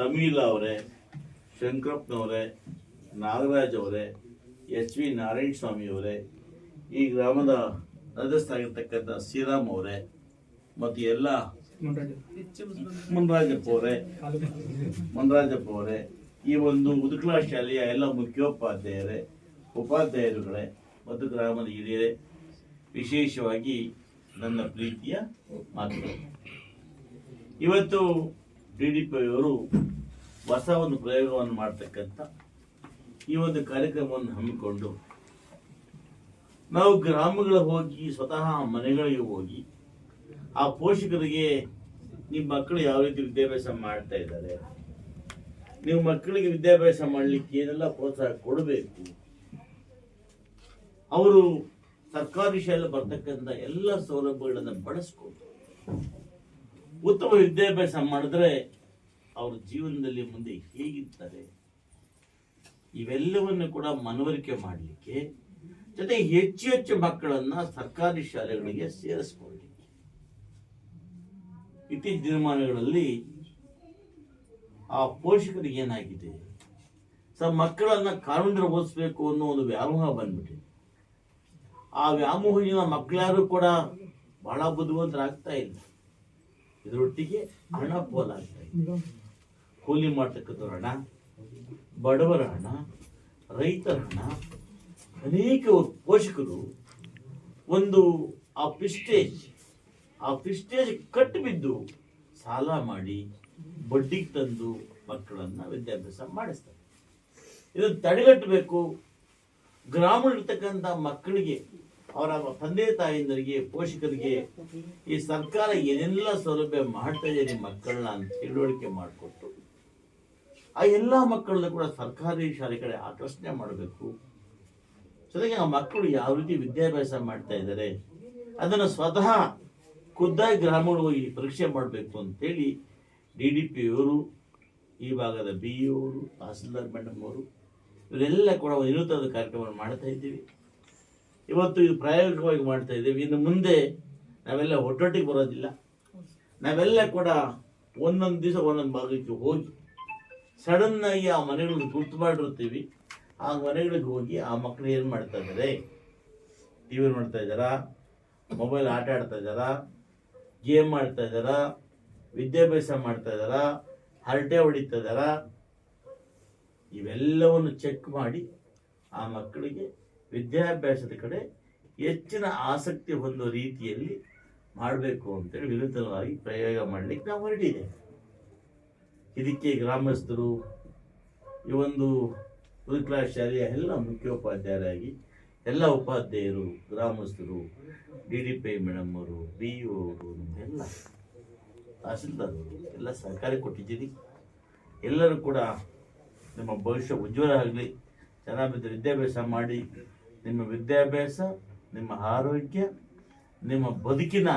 ಸಮೀಲಾ ಅವರೇ, ಶಂಕರಪ್ಪನವರೇ, ನಾಗರಾಜ್ ಅವರೇ, H V Narayana ಸ್ವಾಮಿ ಅವರೇ, ಈ ಗ್ರಾಮದ ಸದಸ್ಯರಾಗಿರ್ತಕ್ಕಂಥ ಶ್ರೀರಾಮ್ ಅವರೇ ಮತ್ತು ಎಲ್ಲ ಮುನ್ರಾಜಪ್ಪ ಅವರೇ, ಈ ಒಂದು ಉದುಕಲಾ ಶಾಲೆಯ ಎಲ್ಲ ಮುಖ್ಯೋಪಾಧ್ಯಾಯರೇ, ಉಪಾಧ್ಯಾಯರುಗಳೇ ಮತ್ತು ಗ್ರಾಮದ ಹಿರಿಯರೇ, ವಿಶೇಷವಾಗಿ ನನ್ನ ಪ್ರೀತಿಯ ಮಾತುಗಳು. ಇವತ್ತು DDP ಅವರು ಹೊಸ ಒಂದು ಪ್ರಯೋಗವನ್ನು ಮಾಡ್ತಕ್ಕಂಥ ಈ ಒಂದು ಕಾರ್ಯಕ್ರಮವನ್ನು ಹಮ್ಮಿಕೊಂಡು ನಾವು ಗ್ರಾಮಗಳ ಹೋಗಿ ಸ್ವತಃ ಮನೆಗಳಿಗೆ ಹೋಗಿ ಆ ಪೋಷಕರಿಗೆ ನಿಮ್ಮ ಮಕ್ಕಳು ಯಾವ ರೀತಿ ವಿದ್ಯಾಭ್ಯಾಸ ಮಾಡ್ತಾ ಇದ್ದಾರೆ, ನೀವು ಮಕ್ಕಳಿಗೆ ವಿದ್ಯಾಭ್ಯಾಸ ಮಾಡಲಿಕ್ಕೆ ಏನೆಲ್ಲ ಪ್ರೋತ್ಸಾಹ ಕೊಡಬೇಕು, ಅವರು ಸರ್ಕಾರಿ ಶಾಲೆ ಬರ್ತಕ್ಕಂಥ ಎಲ್ಲ ಸೌಲಭ್ಯಗಳನ್ನು ಬಳಸ್ಕೊಂಡು ಉತ್ತಮ ವಿದ್ಯಾಭ್ಯಾಸ ಮಾಡಿದ್ರೆ ಅವ್ರ ಜೀವನದಲ್ಲಿ ಮುಂದೆ ಹೇಗಿರ್ತಾರೆ ಇವೆಲ್ಲವನ್ನು ಕೂಡ ಮನವರಿಕೆ ಮಾಡಲಿಕ್ಕೆ, ಜೊತೆಗೆ ಹೆಚ್ಚು ಹೆಚ್ಚು ಮಕ್ಕಳನ್ನ ಸರ್ಕಾರಿ ಶಾಲೆಗಳಿಗೆ ಸೇರಿಸ್ಕೊಳ್ಳಿ. ಇತ್ತೀಚಿನ ದಿನಮಾನಗಳಲ್ಲಿ ಆ ಪೋಷಕರಿಗೆ ಏನಾಗಿದೆ, ಮಕ್ಕಳನ್ನ ಕಾನೂನಿನ ಓದಿಸ್ಬೇಕು ಅನ್ನೋ ಒಂದು ವ್ಯಾಮೋಹ ಬಂದ್ಬಿಟ್ಟಿದೆ. ಆ ವ್ಯಾಮೋಹದಿಂದ ಮಕ್ಕಳ್ಯಾರು ಕೂಡ ಬಹಳ ಬುದ್ಧಿವಂತರಾಗ್ತಾ ಇಲ್ಲ. ಇದರೊಟ್ಟಿಗೆ ಹಣ ಪೋಲಾಗ್ತಾ ಇದೆ. ಕೂಲಿ ಮಾಡ್ತಕ್ಕಂಥವ್ರ ಹಣ, ಬಡವರ ಹಣ, ರೈತರ ಹಣ, ಅನೇಕ ಪೋಷಕರು ಒಂದು ಆ ಪ್ರಿಸ್ಟೇಜ್ ಕಟ್ಟು ಬಿದ್ದು ಸಾಲ ಮಾಡಿ ಬಡ್ಡಿಗೆ ತಂದು ಮಕ್ಕಳನ್ನ ವಿದ್ಯಾಭ್ಯಾಸ ಮಾಡಿಸ್ತಾರೆ. ಇದನ್ನು ತಡೆಗಟ್ಟಬೇಕು. ಗ್ರಾಮದಲ್ಲಿರ್ತಕ್ಕಂಥ ಮಕ್ಕಳಿಗೆ, ಅವರ ತಂದೆ ತಾಯಿಂದರಿಗೆ, ಪೋಷಕರಿಗೆ ಈ ಸರ್ಕಾರ ಏನೆಲ್ಲ ಸೌಲಭ್ಯ ಮಾಡ್ತಾ ಇದೆ ನಿಮ್ಮ ಮಕ್ಕಳನ್ನ ಅಂತ ತಿಳುವಳಿಕೆ ಮಾಡಿಕೊಟ್ಟು ಆ ಎಲ್ಲ ಮಕ್ಕಳನ್ನ ಕೂಡ ಸರ್ಕಾರಿ ಶಾಲೆ ಕಡೆ ಆಕರ್ಷಣೆ ಮಾಡಬೇಕು. ಜೊತೆಗೆ ಆ ಮಕ್ಕಳು ಯಾವ ರೀತಿ ವಿದ್ಯಾಭ್ಯಾಸ ಮಾಡ್ತಾ ಇದ್ದಾರೆ ಅದನ್ನು ಸ್ವತಃ ಖುದ್ದಾಗಿ ಗ್ರಾಮಗಳು ಹೋಗಿ ಪರೀಕ್ಷೆ ಮಾಡಬೇಕು ಅಂತೇಳಿ DDP ಅವರು, ಈ ಭಾಗದ BE ಅವರು, ತಹಸೀಲ್ದಾರ್ ಮೇಡಮ್ ಅವರು, ಇವರೆಲ್ಲ ಕೂಡ ವಿನೂತನದ ಕಾರ್ಯಕ್ರಮವನ್ನು ಮಾಡ್ತಾ ಇದ್ದೀವಿ. ಇವತ್ತು ಇದು ಪ್ರಾಯೋಗಿಕವಾಗಿ ಮಾಡ್ತಾ ಇದ್ದೀವಿ. ಇನ್ನು ಮುಂದೆ ನಾವೆಲ್ಲ ಒಟ್ಟೊಟ್ಟಿಗೆ ಬರೋದಿಲ್ಲ. ನಾವೆಲ್ಲ ಕೂಡ ಒಂದೊಂದು ದಿವಸ ಒಂದೊಂದು ಭಾಗಕ್ಕೆ ಹೋಗಿ ಸಡನ್ ಆಗಿ ಆ ಮನೆಗಳಿಗೆ ಗುರ್ತು ಮಾಡಿರ್ತೀವಿ. ಆ ಮನೆಗಳಿಗೆ ಹೋಗಿ ಆ ಮಕ್ಕಳು ಏನು ಮಾಡ್ತಾ ಇದ್ದಾರೆ, TV ನೋಡ್ತಾ ಇದ್ದಾರಾ, ಮೊಬೈಲ್ ಆಟ ಆಡ್ತಾ ಇದ್ದಾರಾ, ಗೇಮ್ ಮಾಡ್ತಾ ಇದ್ದಾರಾ, ವಿದ್ಯಾಭ್ಯಾಸ ಮಾಡ್ತಾ ಇದ್ದಾರಾ, ಹರಟೆ ಹೊಡಿತಾ ಇದ್ದಾರಾ, ಇವೆಲ್ಲವನ್ನು ಚೆಕ್ ಮಾಡಿ ಆ ಮಕ್ಕಳಿಗೆ ವಿದ್ಯಾಭ್ಯಾಸದ ಕಡೆ ಹೆಚ್ಚಿನ ಆಸಕ್ತಿ ಹೊಂದೋ ರೀತಿಯಲ್ಲಿ ಮಾಡಬೇಕು ಅಂತೇಳಿ ವಿನೂತನವಾಗಿ ಪ್ರಯೋಗ ಮಾಡಲಿಕ್ಕೆ ನಾವು ಹೊರಟಿದ್ದೇವೆ. ಇದಕ್ಕೆ ಗ್ರಾಮಸ್ಥರು, ಈ ಒಂದು ಉದುಕಲಾ ಶಾಲೆಯ ಎಲ್ಲ ಮುಖ್ಯೋಪಾಧ್ಯಾಯರಾಗಿ ಎಲ್ಲ ಉಪಾಧ್ಯಾಯರು, ಗ್ರಾಮಸ್ಥರು, DDP ಮೇಡಮ್ ಅವರು, BE ಅವರು, ಎಲ್ಲ ತಹಸೀಲ್ದಾರ್ ಎಲ್ಲ ಸಹಕಾರ ಕೊಟ್ಟಿದ್ದೀರಿ. ಎಲ್ಲರೂ ಕೂಡ ನಿಮ್ಮ ಭವಿಷ್ಯ ಉಜ್ವಲ ಆಗಲಿ, ಚೆನ್ನಾಗಿ ವಿದ್ಯಾಭ್ಯಾಸ ಮಾಡಿ. ನಿಮ್ಮ ವಿದ್ಯಾಭ್ಯಾಸ, ನಿಮ್ಮ ಆರೋಗ್ಯ, ನಿಮ್ಮ ಬದುಕಿನ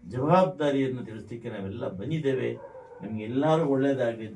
ಜವಾಬ್ದಾರಿಯನ್ನು ತಿಳಿಸ್ಲಿಕ್ಕೆ ನಾವೆಲ್ಲ ಬಂದಿದ್ದೇವೆ. ನಿಮ್ಗೆಲ್ಲರೂ ಒಳ್ಳೆಯದಾಗಲಿ.